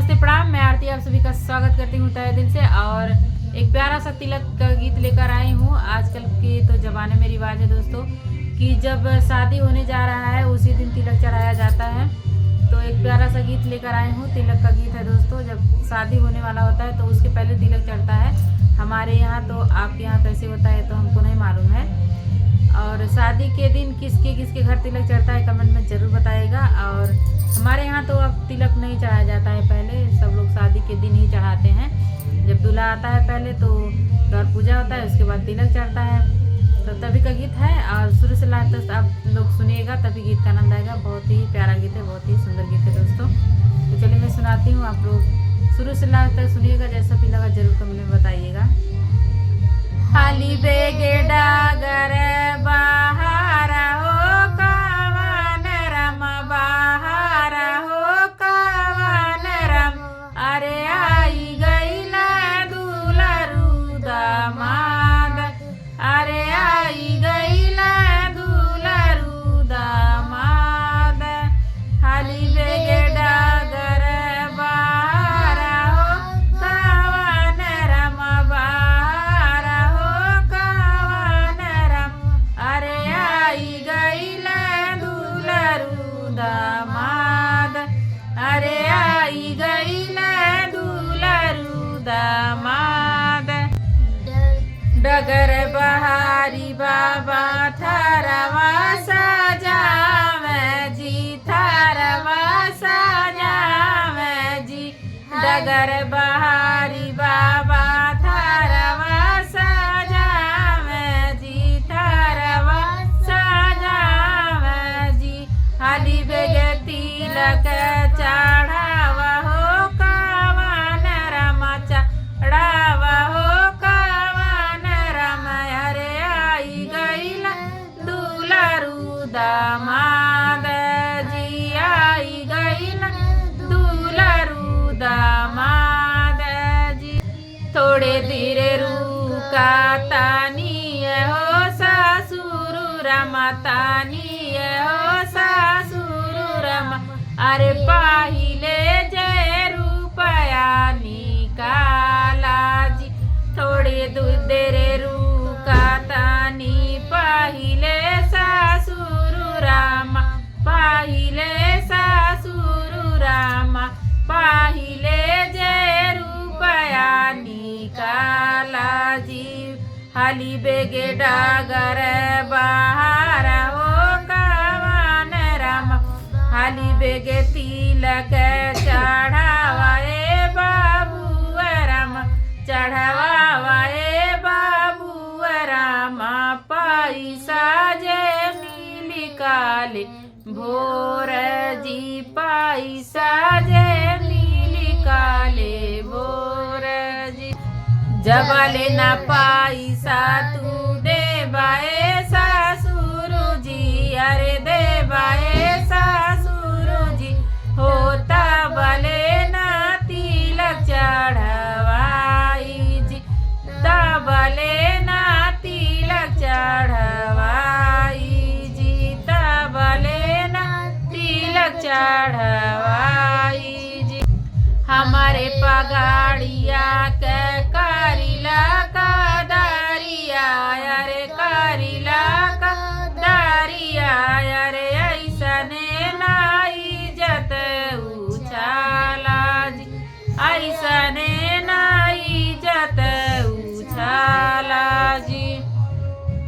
नमस्ते प्रणाम। मैं आरती आप सभी का स्वागत करती हूँ तहे दिल से। और एक प्यारा सा तिलक का गीत लेकर आई हूँ। आजकल के तो ज़माने में रिवाज है दोस्तों कि जब शादी होने जा रहा है उसी दिन तिलक चढ़ाया जाता है। तो एक प्यारा सा गीत लेकर आई हूँ। तिलक का गीत है दोस्तों। जब शादी होने वाला होता है तो उसके पहले तिलक चढ़ता है हमारे यहाँ। तो आपके यहाँ कैसे होता है तो हमको नहीं मालूम है। और शादी के दिन किसके किसके घर तिलक चढ़ता है कमेंट में ज़रूर बताइएगा। और हमारे यहाँ तो अब तिलक नहीं चढ़ाया जाता है, पहले सब लोग शादी के दिन ही चढ़ाते हैं। जब दूल्हा आता है पहले तो दौर पूजा होता है, उसके बाद तिलक चढ़ता है। तो तभी का गीत है और शुरू से लास्ट तक आप लोग सुनिएगा तभी गीत का आनंद आएगा। बहुत ही प्यारा गीत है, बहुत ही सुंदर गीत है दोस्तों। तो चलिए मैं सुनाती हूँ, आप लोग शुरू से लास्ट तक सुनिएगा। जैसा भी लगा जरूर कमेंट में बताइएगा। हाली बेगे डागर बाहर हो कवन रम, बाहर हो कवन रम। अरे आई गईला दुलरू दामाद, अरे आई गईला दुलरू दामाद। हाली बेगे डागर बाहर हो कवन रम, बाहर हो कवन रम। अरे आई गईला दुलरू दामाद, अरे आई गईला दुलरू दामाद। डगर बहारी बाबा थारवा सजावे जी, थारवा सजावे जी। डगर बहारी बाबा थारवा सजावे जी, थारवा सजावे जी। हाली बेगे तिलक चढ़ावा हो कवन रम, चढ़ावा हो कवन रम। अरे आई गईला दुलरू दामाद जी, आई गईला दुलरू दामाद जी। थोड़े धीरे रुका तानी हो ससुर रमा, तानी हो ससुर रमा। अरे पाहिले जे रुपया निकाला जी, थोड़े देरे रुका तानी पाहिले ससुर रामा, पाहिले ससुर रामा। पाहिले जे रुपया निकाला जी। हाली बेगे डागर बाहर हो कवन रम, हाली बेगे तिलक चढ़ावा ए बाबू राम, चढ़ावा ए बाबू राम। पैसा जे मिली काले भोर जी, पैसा जे मिली काले भोर जी। जबले न पैसा तू देबाए ससुर जी, अरे देबाए ससुर जी। होता बले न तिलक चढ़वाई जी, तबले न तिलक चढ़वाई जी, तबले न तिलक चढ़वाई जी। हमारे पगा